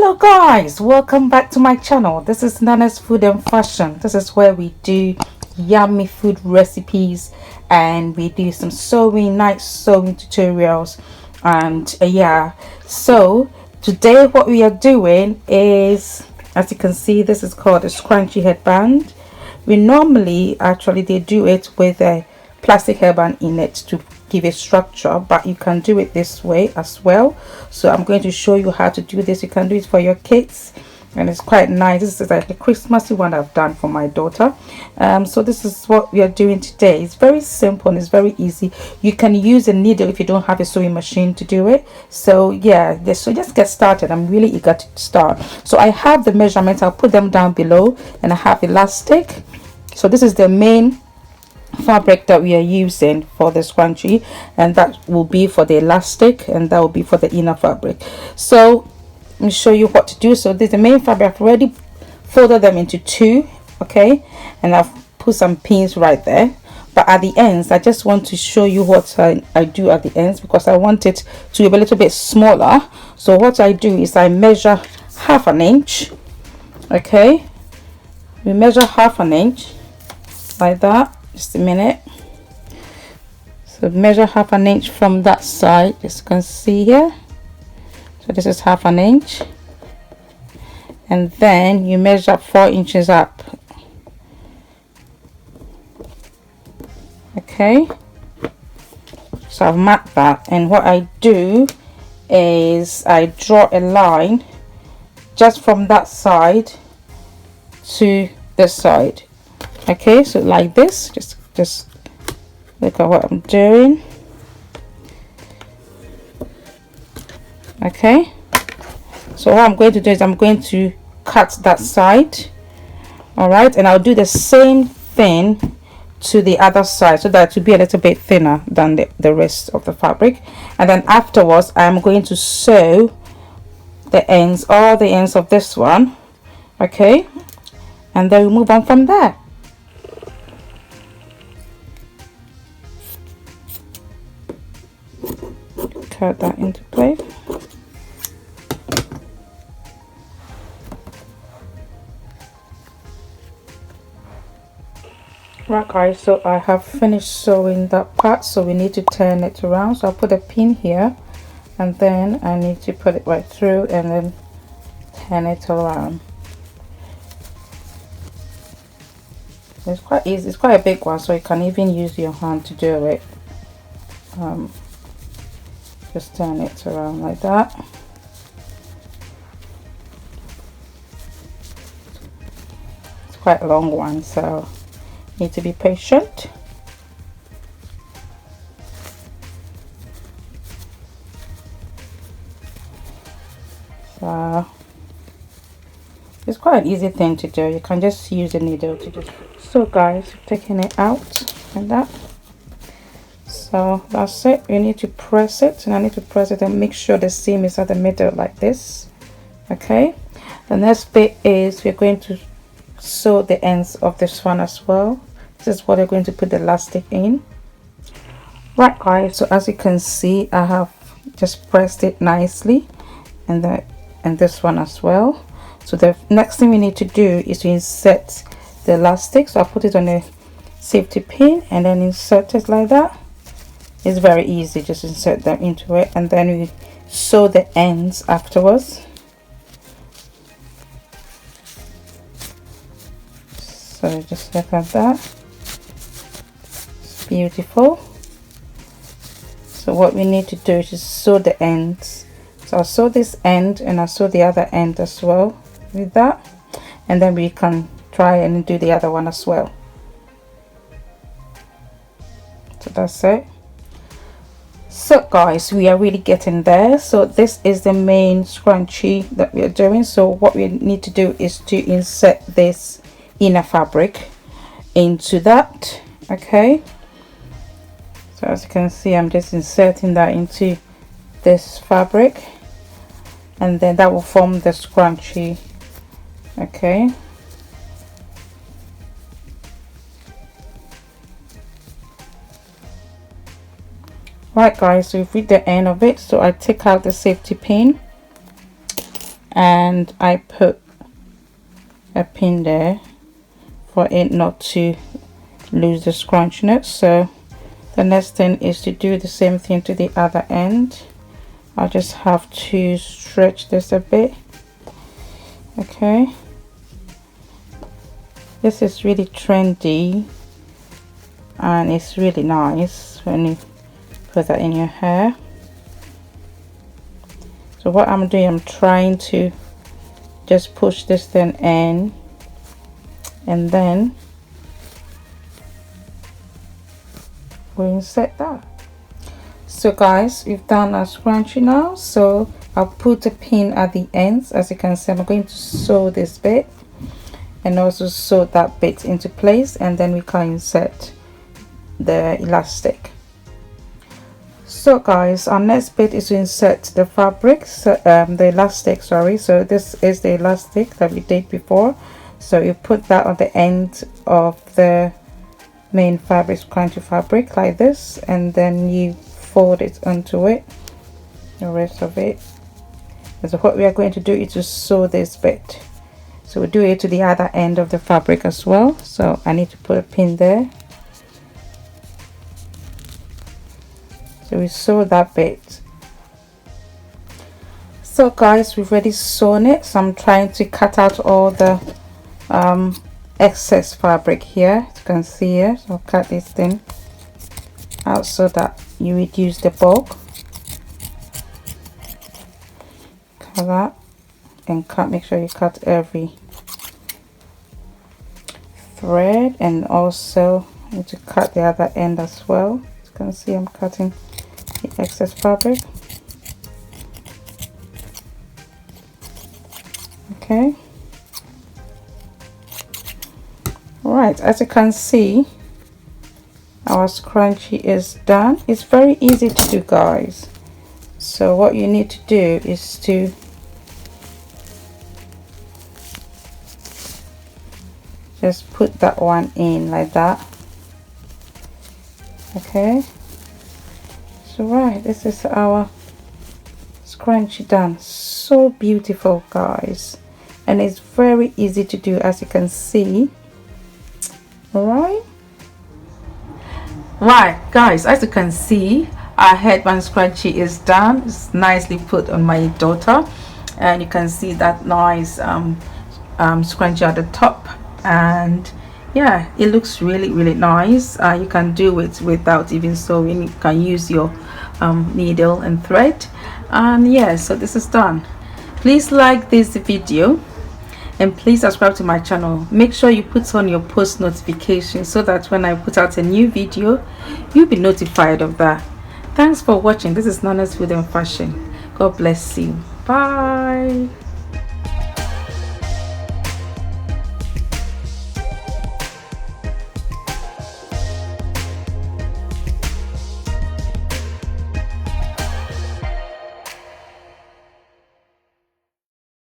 Hello guys, welcome back to my channel. This is Nana's Food and Fashion. This is where we do yummy food recipes and we do some nice sewing tutorials. And yeah, so today what we are doing is, as you can see, this is called a scrunchie headband. We normally they do it with a plastic headband in it to give a structure, but you can do it this way as well. So I'm going to show you how to do this. You can do it for your kids and it's quite nice. This is like a Christmassy one I've done for my daughter. So this is what we are doing today. It's very simple and it's very easy. You can use a needle if you don't have a sewing machine to do it. So yeah, so just get started. I'm really eager to start. So I have the measurements, I'll put them down below, and I have elastic. So this is the main fabric that we are using for the scrunchie, and that will be for the elastic, and that will be for the inner fabric. So let me show you what to do. So this is the main fabric. I've already folded them into two, okay, and I've put some pins right there, but at the ends I just want to show you what I do at the ends, because I want it to be a little bit smaller. So what I do is I measure half an inch, okay, we measure half an inch like that. Just a minute. So measure half an inch from that side, as you can see here. So this is half an inch, and then you measure 4 inches up, okay. So I've marked that, and what I do is I draw a line just from that side to this side, okay. So like this, just look at what I'm doing, okay. So what I'm going to do is I'm going to cut that side, all right, and I'll do the same thing to the other side so that it will be a little bit thinner than the rest of the fabric. And then afterwards I'm going to sew the ends, all the ends of this one, okay, and then we move on from there. Cut that into place. Right guys, so I have finished sewing that part, so we need to turn it around. So I'll put a pin here, and then I need to put it right through and then turn it around. It's quite easy. It's quite a big one, so you can even use your hand to do it. Just turn it around like that. It's quite a long one, so you need to be patient. So it's quite an easy thing to do. You can just use a needle to just. So guys, taking it out like that. So that's it. You need to press it, and I need to press it and make sure the seam is at the middle like this, okay. The next bit is we're going to sew the ends of this one as well. This is what we're going to put the elastic in. Right guys, so as you can see, I have just pressed it nicely, and this one as well. So the next thing we need to do is to insert the elastic. So I put it on a safety pin and then insert it like that. It's very easy, just insert them into it, and then we sew the ends afterwards. So just look at that, it's beautiful. So what we need to do is just sew the ends. So I'll sew this end and I'll sew the other end as well with that, and then we can try and do the other one as well. So that's it. So guys, we are really getting there. So this is the main scrunchie that we are doing. So what we need to do is to insert this inner fabric into that, okay. So as you can see, I'm just inserting that into this fabric, and then that will form the scrunchie, okay. Right guys, so we've reached the end of it. So I take out the safety pin and I put a pin there for it not to lose the scrunchiness. So the next thing is to do the same thing to the other end. I just have to stretch this a bit. Okay, this is really trendy and it's really nice when you put that in your hair. So what I'm doing, I'm trying to just push this thing in, and then we'll insert that. So guys, we've done our scrunchie now. So I'll put a pin at the ends. As you can see, I'm going to sew this bit and also sew that bit into place, and then we can insert the elastic. So guys, our next bit is to insert the fabric, so, the elastic, sorry. So this is the elastic that we did before. So you put that on the end of the main fabric, scrunchie fabric, like this, and then you fold it onto it, the rest of it. So what we are going to do is to sew this bit. So we'll do it to the other end of the fabric as well. So I need to put a pin there. So we sew that bit. So guys, we've already sewn it. So I'm trying to cut out all the excess fabric here. As you can see here, so I'll cut this thing out so that you reduce the bulk. Cut that and cut. Make sure you cut every thread, and also need to cut the other end as well. As you can see, I'm cutting the excess fabric. Okay. Right, as you can see, our scrunchie is done. It's very easy to do, guys. So what you need to do is to just put that one in like that. Okay, so right, this is our scrunchie done. So beautiful, guys, and it's very easy to do, as you can see. All right guys, as you can see, our headband scrunchie is done. It's nicely put on my daughter, and you can see that nice scrunchie at the top, and yeah, it looks really nice. You can do it without even sewing. You can use your needle and thread, and yeah, so this is done. Please like this video and please subscribe to my channel. Make sure you put on your post notifications so that when I put out a new video, you'll be notified of that. Thanks for watching. This is Nana's Food and Fashion. God bless you. Bye.